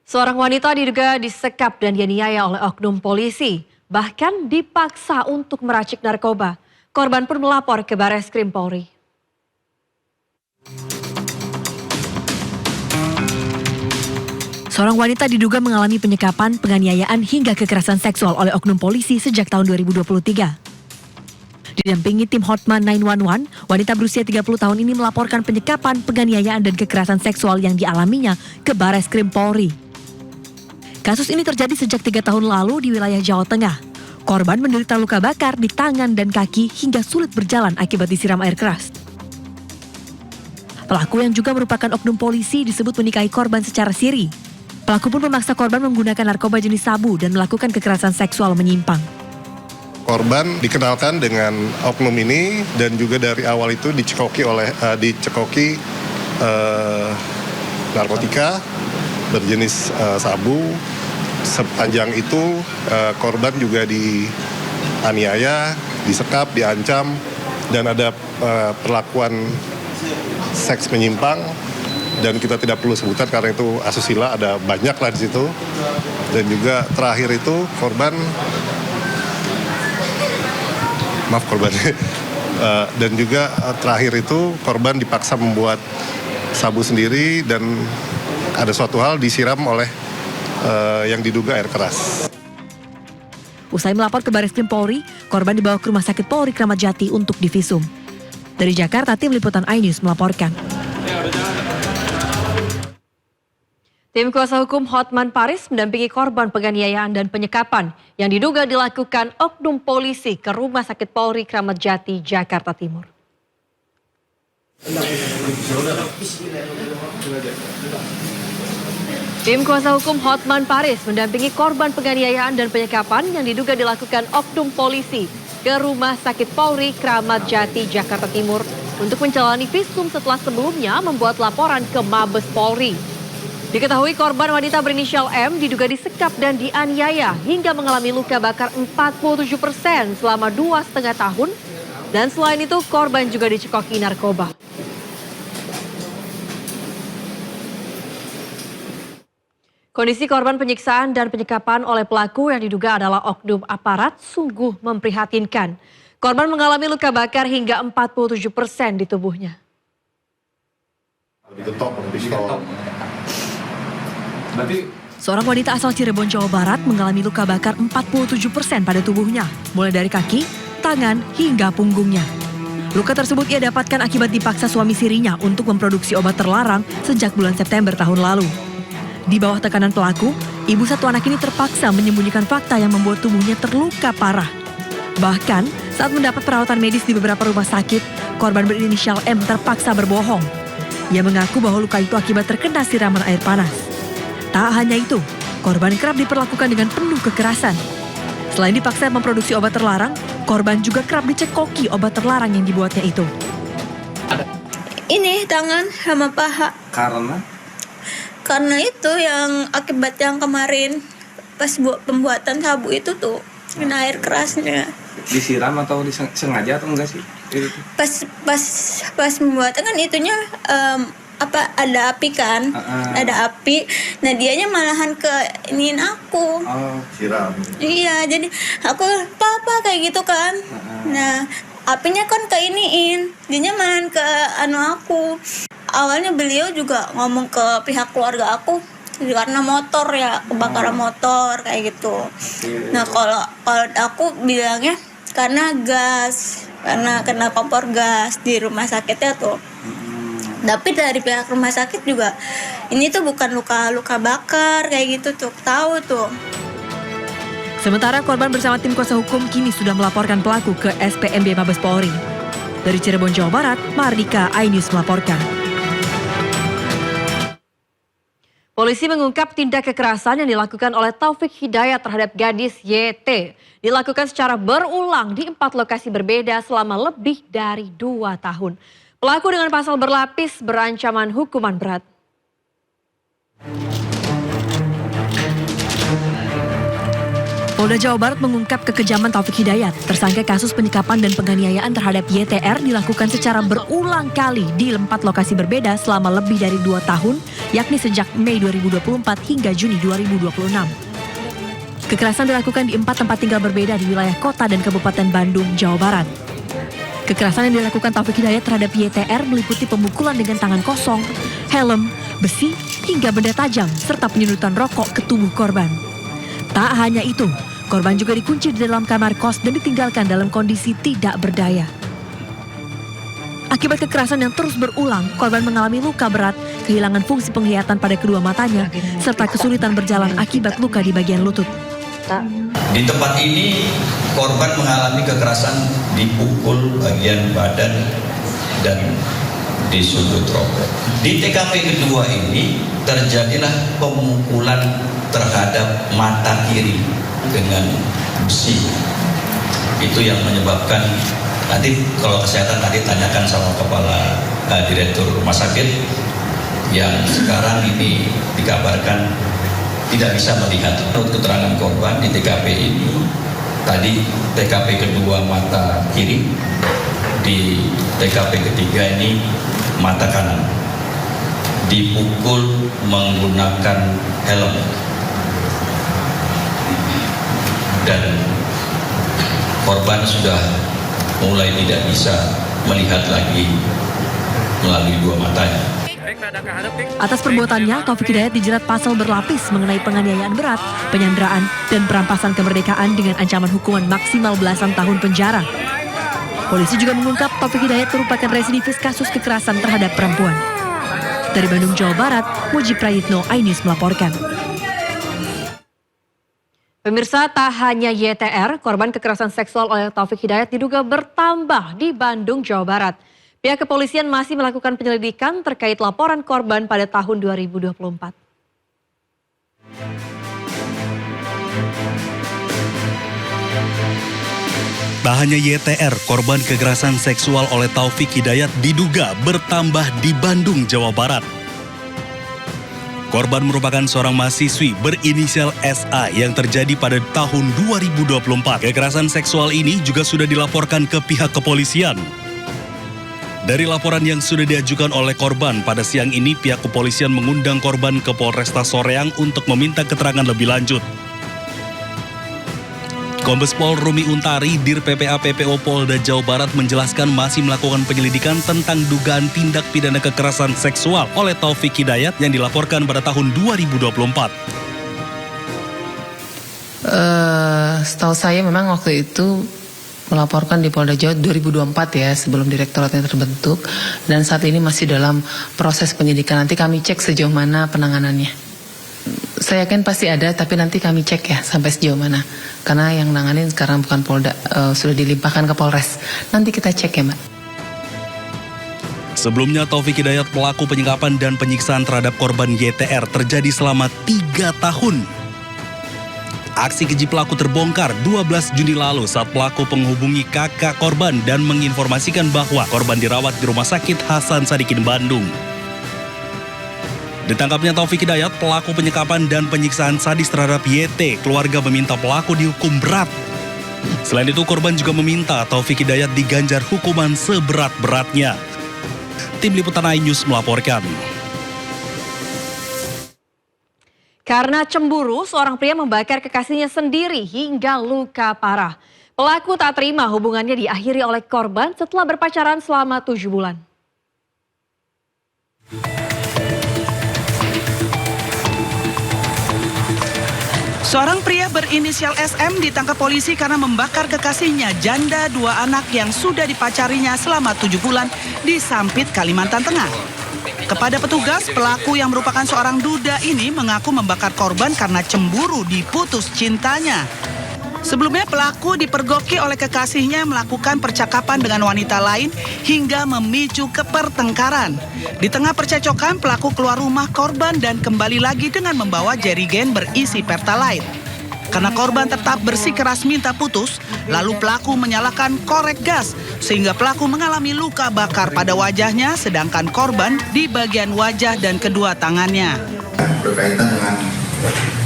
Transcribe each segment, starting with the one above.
Seorang wanita diduga disekap dan dianiaya oleh oknum polisi, bahkan dipaksa untuk meracik narkoba. Korban pun melapor ke Bareskrim Polri. Seorang wanita diduga mengalami penyekapan, penganiayaan hingga kekerasan seksual oleh oknum polisi sejak tahun 2023. Didampingi tim Hotman 911, wanita berusia 30 tahun ini melaporkan penyekapan, penganiayaan dan kekerasan seksual yang dialaminya ke Bareskrim Polri. Kasus ini terjadi sejak 3 tahun lalu di wilayah Jawa Tengah. Korban menderita luka bakar di tangan dan kaki hingga sulit berjalan akibat disiram air keras. Pelaku yang juga merupakan oknum polisi disebut menikahi korban secara siri. Pelaku pun memaksa korban menggunakan narkoba jenis sabu dan melakukan kekerasan seksual menyimpang. Korban dikenalkan dengan oknum ini dan juga dari awal itu dicekoki narkotika berjenis sabu. Sepanjang itu korban juga dianiaya, disekap, diancam dan ada perlakuan seks menyimpang. Dan kita tidak perlu sebutkan karena itu asusila, ada banyak lah di situ. Dan juga terakhir itu dan juga terakhir itu korban dipaksa membuat sabu sendiri dan ada suatu hal disiram oleh yang diduga air keras. Usai melapor ke Bareskrim Polri, korban dibawa ke Rumah Sakit Polri Kramat Jati untuk divisum. Dari Jakarta, tim liputan iNews melaporkan. Tim kuasa hukum Hotman Paris mendampingi korban penganiayaan dan penyekapan yang diduga dilakukan oknum polisi ke Rumah Sakit Polri Kramat Jati, Jakarta Timur. Tim kuasa hukum Hotman Paris mendampingi korban penganiayaan dan penyekapan yang diduga dilakukan oknum polisi ke Rumah Sakit Polri Kramat Jati, Jakarta Timur untuk menjalani visum setelah sebelumnya membuat laporan ke Mabes Polri. Diketahui korban wanita berinisial M diduga disekap dan dianiaya hingga mengalami luka bakar 47% selama 2,5 tahun. Dan selain itu korban juga dicekoki narkoba. Kondisi korban penyiksaan dan penyekapan oleh pelaku yang diduga adalah oknum aparat sungguh memprihatinkan. Korban mengalami luka bakar hingga 47% di tubuhnya. Seorang wanita asal Cirebon, Jawa Barat mengalami luka bakar 47% pada tubuhnya, mulai dari kaki, tangan, hingga punggungnya. Luka tersebut ia dapatkan akibat dipaksa suami sirinya untuk memproduksi obat terlarang sejak bulan September tahun lalu. Di bawah tekanan pelaku, ibu satu anak ini terpaksa menyembunyikan fakta yang membuat tubuhnya terluka parah. Bahkan, saat mendapat perawatan medis di beberapa rumah sakit, korban berinisial M terpaksa berbohong. Ia mengaku bahwa luka itu akibat terkena siraman air panas. Tak hanya itu, korban kerap diperlakukan dengan penuh kekerasan. Selain dipaksa memproduksi obat terlarang, korban juga kerap dicekoki obat terlarang yang dibuatnya itu. Ini tangan sama paha. Karena itu yang akibat yang kemarin pas pembuatan sabu itu tuh kena air kerasnya. Disiram atau disengaja atau enggak sih? Pas pembuatan kan itunya ada api kan, ada api. Nah dianya malahan ke iniin aku. Siram. Iya, jadi aku apa kayak gitu kan. Nah apinya kan ke iniin, dianya malahan ke aku. Awalnya beliau juga ngomong ke pihak keluarga aku karena motor ya, kebakaran motor kayak gitu. Nah kalau aku bilangnya karena gas, karena kena kompor gas di rumah sakitnya tuh. Tapi dari pihak rumah sakit juga ini tuh bukan luka bakar kayak gitu tuh, tahu tuh. Sementara korban bersama tim kuasa hukum kini sudah melaporkan pelaku ke SPMB Mabes Polri. Dari Cirebon, Jawa Barat, Mardika, iNews melaporkan. Polisi mengungkap tindak kekerasan yang dilakukan oleh Taufik Hidayat terhadap gadis YT. Dilakukan secara berulang di 4 lokasi berbeda selama lebih dari 2 tahun. Pelaku dengan pasal berlapis berancaman hukuman berat. Polda Jawa Barat mengungkap kekejaman Taufik Hidayat. Tersangka kasus penyekapan dan penganiayaan terhadap YTR dilakukan secara berulang kali di 4 lokasi berbeda selama lebih dari 2 tahun, yakni sejak Mei 2024 hingga Juni 2026. Kekerasan dilakukan di 4 tempat tinggal berbeda di wilayah kota dan Kabupaten Bandung, Jawa Barat. Kekerasan yang dilakukan Taufik Hidayat terhadap YTR meliputi pemukulan dengan tangan kosong, helm, besi, hingga benda tajam, serta penyedutan rokok ke tubuh korban. Tak hanya itu, korban juga dikunci di dalam kamar kos dan ditinggalkan dalam kondisi tidak berdaya. Akibat kekerasan yang terus berulang, korban mengalami luka berat, kehilangan fungsi penglihatan pada kedua matanya, serta kesulitan berjalan akibat luka di bagian lutut. Di tempat ini, korban mengalami kekerasan dipukul bagian badan dan disundut rokok. Di TKP kedua ini terjadilah pemukulan terhadap mata kiri dengan besi. Itu yang menyebabkan, nanti kalau kesehatan nanti tanyakan sama kepala direktur rumah sakit yang sekarang ini dikabarkan tidak bisa melihat. Menurut keterangan korban di TKP ini, tadi TKP kedua mata kiri, di TKP ketiga ini mata kanan, dipukul menggunakan helm dan korban sudah mulai tidak bisa melihat lagi melalui dua matanya. Atas perbuatannya, Taufik Hidayat dijerat pasal berlapis mengenai penganiayaan berat, penyanderaan, dan perampasan kemerdekaan dengan ancaman hukuman maksimal belasan tahun penjara. Polisi juga mengungkap Taufik Hidayat merupakan residivis kasus kekerasan terhadap perempuan. Dari Bandung, Jawa Barat, Muji Prayitno, iNews melaporkan. Pemirsa, tak hanya YTR, korban kekerasan seksual oleh Taufik Hidayat diduga bertambah di Bandung, Jawa Barat. Pihak kepolisian masih melakukan penyelidikan terkait laporan korban pada tahun 2024. Tak hanya YTR, korban kekerasan seksual oleh Taufik Hidayat diduga bertambah di Bandung, Jawa Barat. Korban merupakan seorang mahasiswi berinisial SA yang terjadi pada tahun 2024. Kekerasan seksual ini juga sudah dilaporkan ke pihak kepolisian. Dari laporan yang sudah diajukan oleh korban, pada siang ini pihak kepolisian mengundang korban ke Polresta Soreang untuk meminta keterangan lebih lanjut. Kombes Pol Rumi Untari, Dir PPA PPO Polda Jawa Barat menjelaskan masih melakukan penyelidikan tentang dugaan tindak pidana kekerasan seksual oleh Taufik Hidayat yang dilaporkan pada tahun 2024. Setahu saya memang waktu itu melaporkan di Polda Jawa 2024 ya, sebelum direktoratnya terbentuk, dan saat ini masih dalam proses penyidikan. Nanti kami cek sejauh mana penanganannya. Saya yakin pasti ada, tapi nanti kami cek ya sampai sejauh mana. Karena yang nanganin sekarang bukan Polda, sudah dilimpahkan ke Polres. Nanti kita cek ya, Mbak. Sebelumnya Taufik Hidayat, pelaku penyekapan dan penyiksaan terhadap korban YTR, terjadi selama 3 tahun. Aksi keji pelaku terbongkar 12 Juni lalu saat pelaku menghubungi kakak korban dan menginformasikan bahwa korban dirawat di Rumah Sakit Hasan Sadikin, Bandung. Ditangkapnya Taufik Hidayat, pelaku penyekapan dan penyiksaan sadis terhadap YT, keluarga meminta pelaku dihukum berat. Selain itu, korban juga meminta Taufik Hidayat diganjar hukuman seberat-beratnya. Tim Liputan iNews melaporkan. Karena cemburu, seorang pria membakar kekasihnya sendiri hingga luka parah. Pelaku tak terima hubungannya diakhiri oleh korban setelah berpacaran selama 7 bulan. Seorang pria berinisial SM ditangkap polisi karena membakar kekasihnya, janda 2 anak yang sudah dipacarinya selama 7 bulan di Sampit, Kalimantan Tengah. Kepada petugas, pelaku yang merupakan seorang duda ini mengaku membakar korban karena cemburu diputus cintanya. Sebelumnya pelaku dipergoki oleh kekasihnya melakukan percakapan dengan wanita lain hingga memicu kepertengkaran. Di tengah percecokan, pelaku keluar rumah korban dan kembali lagi dengan membawa jerigen berisi pertalite. Karena korban tetap bersikeras minta putus, lalu pelaku menyalakan korek gas sehingga pelaku mengalami luka bakar pada wajahnya, sedangkan korban di bagian wajah dan kedua tangannya. Berkaitan dengan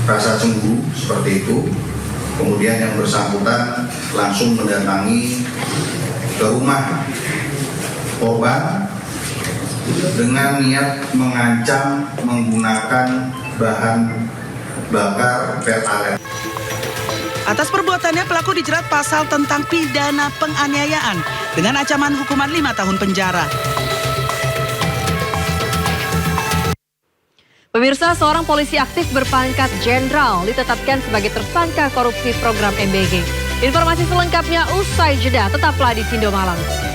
rasa cemburu seperti itu, Kemudian yang bersangkutan langsung mendatangi ke rumah korban dengan niat mengancam menggunakan bahan bakar pertalite. Atas perbuatannya pelaku dijerat pasal tentang pidana penganiayaan dengan ancaman hukuman 5 tahun penjara. Pemirsa, seorang polisi aktif berpangkat jenderal ditetapkan sebagai tersangka korupsi program MBG. Informasi selengkapnya usai jeda, tetaplah di Sindo Malam.